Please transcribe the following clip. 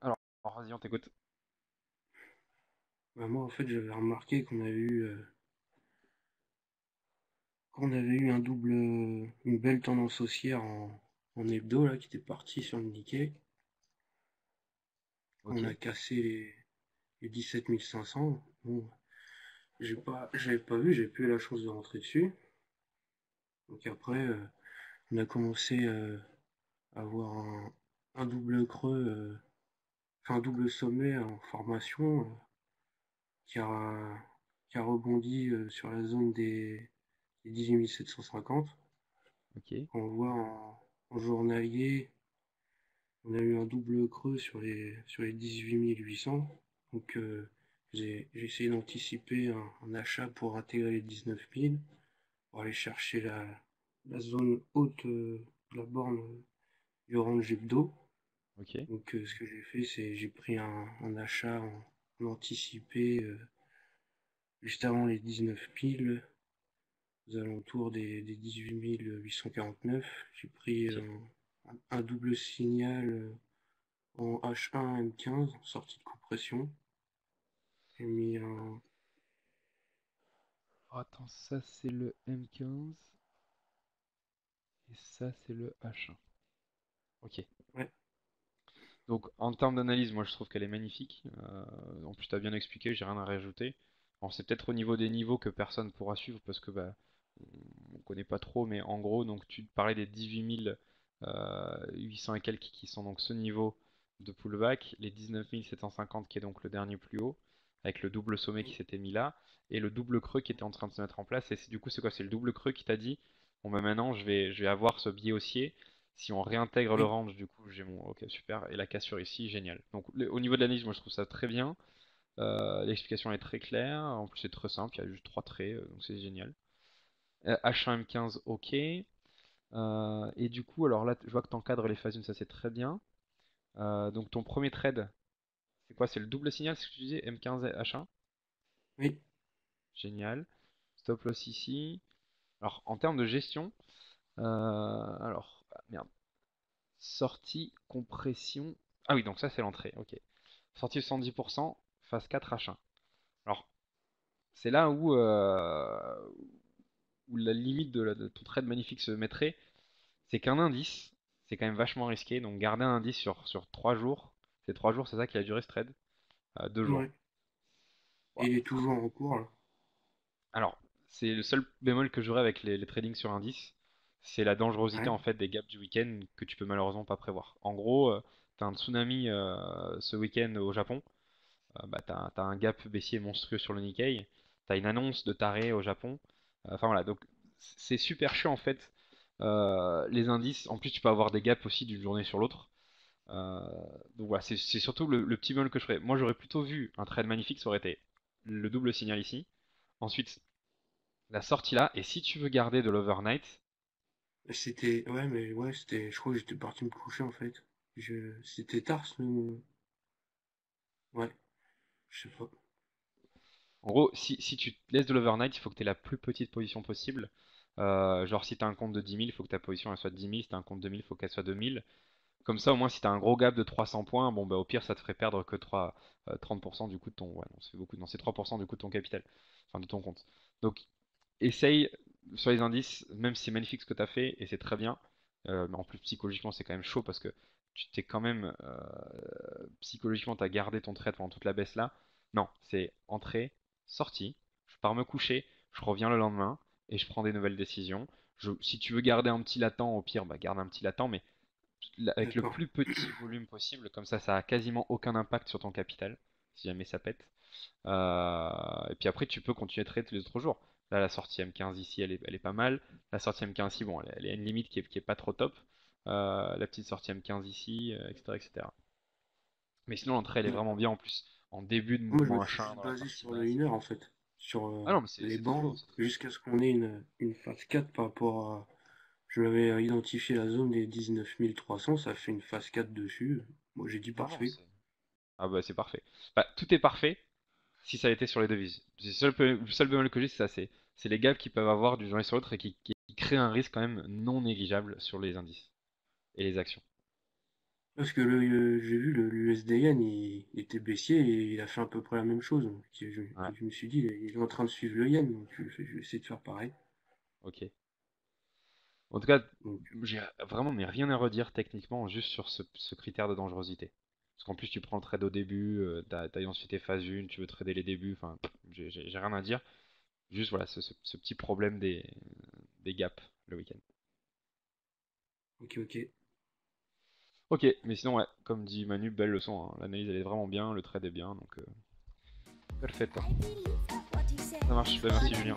Alors, vas-y, on t'écoute. Bah, moi, en fait, j'avais remarqué qu'on avait eu une belle tendance haussière en hebdo, là, qui était partie sur le Nikkei. Ok. On a cassé les 17 500. Bon, j'avais pas vu, j'ai pas eu la chance de rentrer dessus. Donc après, on a commencé à avoir un double creux, enfin un double sommet en formation, qui a, qui a rebondi sur la zone des 18 750. Ok. On voit en journalier, on a eu un double creux sur les 18 800. Donc j'ai essayé d'anticiper un achat pour intégrer les 19 000, pour aller chercher la zone haute de la borne du range hebdo. Ok. Donc ce que j'ai fait, c'est j'ai pris un achat en anticipé juste avant les 19 000, aux alentours des 18 849. J'ai pris Ok. un double signal en H1 M15, sortie de compression. J'ai mis un. Alors, attends, ça c'est le M15 et ça c'est le H1. Ok. Ouais, Donc en termes d'analyse, moi je trouve qu'elle est magnifique. En plus, tu as bien expliqué, j'ai rien à rajouter. Alors c'est peut-être au niveau des niveaux que personne pourra suivre parce que bah on connaît pas trop, mais en gros, donc tu parlais des 18 800 et quelques qui sont donc ce niveau de pullback, les 19 750 qui est donc le dernier plus haut, avec le double sommet qui s'était mis là, et le double creux qui était en train de se mettre en place. Et du coup, c'est quoi? C'est le double creux qui t'a dit, bon bah maintenant je vais avoir ce biais haussier. Si on réintègre le oui, range, du coup, j'ai mon. Ok, super. Et la cassure ici, génial. Donc, au niveau de l'analyse, moi, je trouve ça très bien. L'explication est très claire. En plus, c'est très simple. Il y a juste trois traits, donc c'est génial. H1M15, ok. Et du coup, alors là, je vois que tu encadres les phases 1, ça c'est très bien. Donc, ton premier trade, c'est quoi? C'est le double signal, c'est ce que tu disais? M15 et H1? oui. Génial. Stop loss ici. Alors, en termes de gestion, alors, merde. Sortie, compression. Ah oui, donc ça c'est l'entrée, ok. Sortie 70%, phase 4 H1. Alors, c'est là où la limite de ton trade magnifique se mettrait. C'est qu'un indice, c'est quand même vachement risqué. Donc, garder un indice sur 3 jours, c'est 3 jours, c'est ça qui a duré ce trade? 2 jours. Ouais. Et Voilà. il est toujours en cours, là. Alors, c'est le seul bémol que j'aurais avec les tradings sur indice, c'est la dangerosité Ouais. en fait des gaps du week-end que tu peux malheureusement pas prévoir. En gros, t'as un tsunami ce week-end au Japon. Bah, t'as un gap baissier monstrueux sur le Nikkei, t'as une annonce de taré au Japon. Enfin voilà, donc c'est super chiant en fait. Les indices, en plus tu peux avoir des gaps aussi d'une journée sur l'autre. Euh, donc voilà, c'est surtout le petit bémol que je ferais. Moi j'aurais plutôt vu un trade magnifique, ça aurait été le double signal ici. Ensuite, la sortie là, et si tu veux garder de l'overnight, C'était. Ouais, mais ouais, c'était. Je crois que j'étais parti me coucher, en fait. C'était tard, ce. Ouais, je sais pas. en gros, si tu te laisses de l'overnight, il faut que tu aies la plus petite position possible. Genre si tu as un compte de 10 000, il faut que ta position elle soit de 10 000, si tu as un compte de 1000, il faut qu'elle soit de 1000. Comme ça, au moins, si tu as un gros gap de 300 points, bon, bah, au pire, ça te ferait perdre que 30% du coup de ton. Ouais, non, c'est beaucoup. Non, c'est 3% du coup de ton capital. Enfin, de ton compte. Donc, essaye sur les indices, même si c'est magnifique ce que tu as fait, et c'est très bien. Mais en plus, psychologiquement, c'est quand même chaud parce que tu t'es quand même. Psychologiquement, tu as gardé ton trade pendant toute la baisse là. Non, c'est entrée, sortie. Je pars me coucher, je reviens le lendemain, et je prends des nouvelles décisions. Si tu veux garder un petit latent, au pire, bah, garde un petit latent, mais avec le D'accord. plus petit volume possible, comme ça a quasiment aucun impact sur ton capital, si jamais ça pète. Et puis après, tu peux continuer à trader tous les autres jours. Là, la sortie M15 ici, elle est pas mal. La sortie M15 ici, bon, elle est à une limite qui est pas trop top. La petite sortie M15 ici, etc., etc. Mais sinon, l'entrée, elle est vraiment D'accord. bien en plus. En début de Moi, je me mouvement suis H1 juste dans la basé partie sur le basse. 1 heure, en fait. Sur Ah non, mais c'est les c'est toujours, bandes, c'est toujours. jusqu'à ce qu'on ait une phase 4 par rapport à. Je l'avais identifié la zone des 19 300, ça fait une phase 4 dessus. Moi, j'ai dit Non, non, parfait. c'est. Ah bah c'est parfait. Bah, tout est parfait si ça a été sur les devises. Le seul bémol que j'ai, c'est ça, c'est les gaps qu'ils peuvent avoir d'une journée sur l'autre et qui créent un risque quand même non négligeable sur les indices et les actions. Parce que j'ai vu l'USD Yen, il était baissier et il a fait à peu près la même chose. Donc, Ouais, je me suis dit, il est en train de suivre le Yen, donc je vais essayer de faire pareil. ok. En tout cas, Donc, j'ai vraiment mais rien à redire techniquement juste sur ce critère de dangerosité. Parce qu'en plus tu prends le trade au début, t'as ensuite tes phases 1, tu veux trader les débuts, enfin j'ai rien à dire. Juste voilà ce petit problème des gaps le week-end. ok, ok. Ok, mais sinon ouais, comme dit Manu, belle leçon, hein. L'analyse elle est vraiment bien, le trade est bien, donc perfetto. Ça marche, bah, merci Julien.